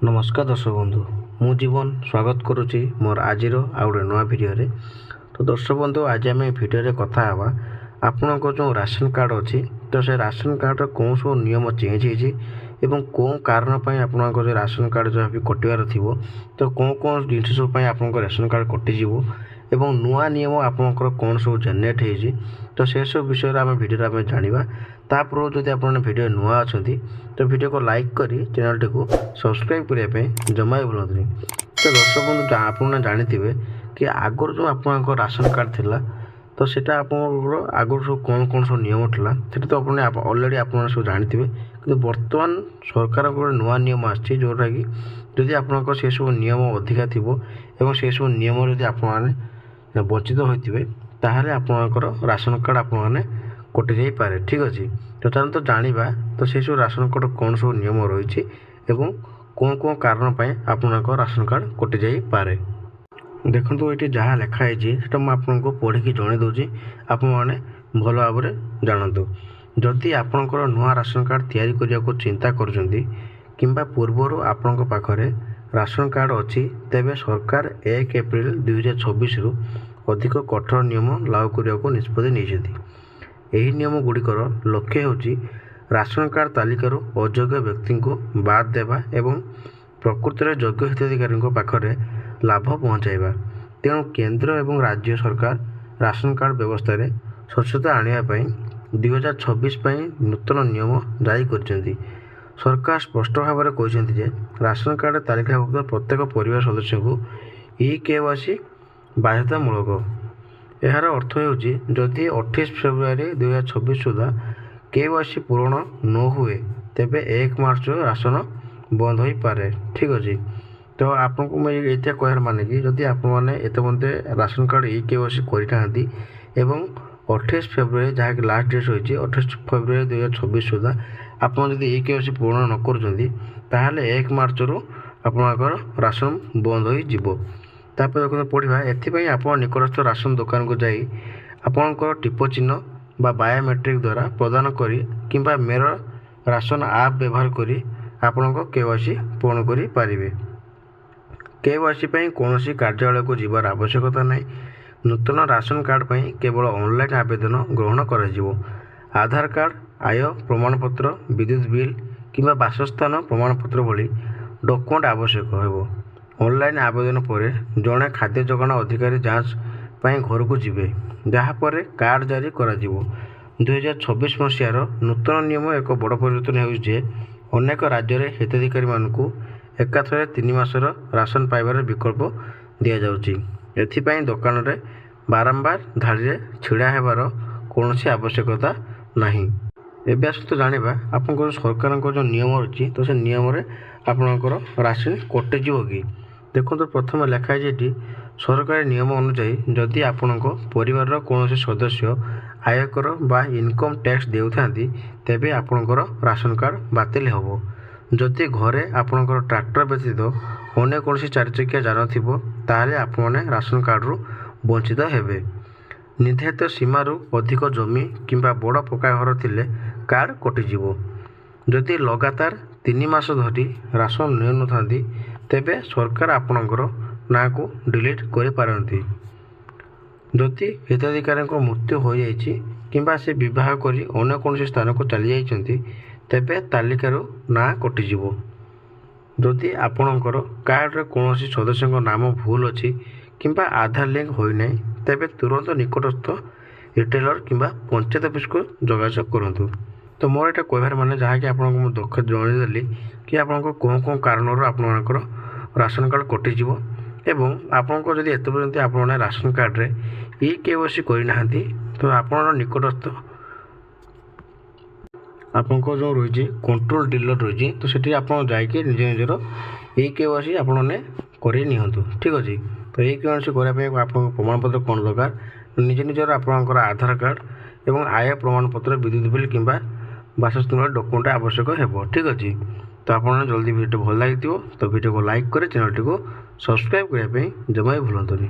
नमस्कार दर्शक बंधु मु जीवन स्वागत करुच्ची मोर आज आउ गए नुआ भिडियो तो दर्शक बंधु आज आम भिडियो कथा हाँ आपण जो राशन कार्ड अच्छी तो से राशन कार्ड कौन सब नियम चेंज हो कौन कारण आप राशन कार्ड जहाँ भी कटार थी तो कौन कौन जिन सब आप राशन कार्ड कटिज एवं नुआ नियम आपंकर कौन सब जेनेट हो तो से सब विषय आम भिडियो आम जाना तापर जदि आप भिडियो नुआ अच्छा तो भिडियो को लाइक करी चैनल टी को सब्सक्राइब करने जमा भी भूलु। तो दर्शक बंधु आप जानते कि आगर जो आप राशन कार्ड थिला तो सेटा आप आगर सब कौन कौन सब नियम था सेटा तो अलरेडी आप सब जानते कि बर्तमान सरकार नुआ नियम आसी जोटा कि जदि आप से सब नियम अधिका थी से सब नियम जदि आप वंचित होते ताहले आपणकर राशन कार्ड आपने कटि जाई पारे। ठीक अच्छे तो चलो तो जाना तो से सब राशन कार्ड कौन सब नियम रही कौन कौन कारण आपणक राशन कार्ड कटि जाई पारे। देखो ये जहाँ लिखाई से आपको पढ़ी जन दूसरी आप भल भाव जानतु जदि आपणकर नुआ राशन कार्ड तैयारी करने को चिंता कर पूर्वर आपण पाखरे राशन कार्ड अच्छी तेबे सरकार 1 एप्रिल 2026 रु अधिक कठोर नियम लागू करने को निष्पत्ति नहीं। यही नियम गुड़िकर लक्ष्य होची राशन कार्ड तालिकारु अयोग्य व्यक्ति को बाद देवा एवं प्रकृत में योग्य हिताधिकारी पाखरे लाभ पहुँचाइबा। तेणु केंद्र एवं राज्य सरकार राशन कार्ड व्यवस्था रे स्वच्छता आने 2026 नूतन नियम जारी कर सरकार स्पष्ट भाव में कहते राशन कार्ड तालिकाभुक्त प्रत्येक परिवार सदस्य को KYC बाध्यतामूलक। यार अर्थ होदि 28 फेब्रुआरी 2026 सुधा KYC पूरण न हुए तेबे 1 मार्च राशन बंद हो पारे। ठीक अच्छे तो आपको मैं ये कहर माने कि जदि आपते राशन कार्ड KYC करना एवं 28 फेब्रुआरी जहाँ लास्ट डेट रही 28 फेब्रुआरी 2026 सुधा आप KYC पूर्ण न कर 1 मार्च रु आपणकर राशन बंद हो। देखो पढ़ा एपाई आप निकटस्थ राशन दुकान को जाई आपणकर टिप चिन्ह बा बायोमेट्रिक द्वारा प्रदान करी किंबा मेरा राशन आप व्यवहार करी आपणक KYC पूर्ण करि पारिबे। KYC कौन कार्यालय को जीवार आवश्यकता नहीं। नूतन राशन कार्ड पर केवल ऑनलाइन आवेदन ग्रहण कर आधार कार्ड आय प्रमाणपत्र विद्युत बिल किंबा बासस्थान प्रमाणपत्र भली डॉक्यूमेंट आवश्यक हो। ऑनलाइन आवेदन पर जड़े खाद्य जोगाण अधिकारी जांच पर घर को जीवे जहाँपर कार्ड जारी कर 2026 मसीहार नूतन नियम एक बड़ परिवर्तन हो अनेक राज्य में हिताधिकारी मानू एकाथरे 3 मासर राशन पाइबार विकल्प दि जाऊँगी। दुकान में बारंबार धाड़ी छिड़ा होबार कौन आवश्यकता नहीं। एवं आसत जाना आप सरकार जो नियम रही तो से नियम आपणकर राशन कटिज कि देखो तो प्रथम लिखाई सरकारी नियम अनुसार जदि आपण परिवार कौन सदस्य आयकर बा इनकम टैक्स देउथा तेबे आपणकर राशन कार्ड बातिल हो। जदि घरे आपणकर ट्रैक्टर व्यतीत अन्य कौन चारिचकिया जान थी ताहले आपने राशन कार्ड रु वंचित हेबे। निर्धारित सीमारू अधिक जमी किंबा बड़ पक्का घर थिले कार्ड कटिजिवो। जदि लगातार 3 मास धरी राशन ने न तेबे सरकार आपणकर ना को डिलीट कर पारती। जदि हिताधिकारी मृत्यु हो जाइछि किंबा से विवाह करी अन्य कौन स्थान को चली जाइछन्ति तेबे तालिकारु ना कटिजिवो। जदि आपणकर कार्ड रे कौन सदस्य नाम भूल अच्छी किंबा आधार लिंक होना तेबे तुरंत निकटस्थ रिटेलर किंबा पंचायत ऑफिस को जोगाजोग करूँ। तो मोर यहाँ कहबार माने जहाँकि आपको दुख जनईदेली कि आपको कौन कौन कारण आपणकर राशन कार्ड कटिज एवं आपको जब एत पर्यंत आप राशन कार्ड रे KYC करना तो आप निकटस्थ आपको जो रही कंट्रोल डीलर रही तो सेठी आप जाकि निज निजर KYC आपने कर निहतु। ठीक अच्छे तो KYC करने आप प्रमाणपत्र कौन दरकार निज निजर आपणकर आधार कार्ड एवं आय प्रमाणपत्र विद्युत बिल किंबा बासस्थान डॉक्यूमेंट आवश्यक है। ठीक अच्छे तो आप जल्दी वीडियो भल लगी तो वीडियो को लाइक कर चैनल टी को सब्सक्राइब करने जमा भी भूलु।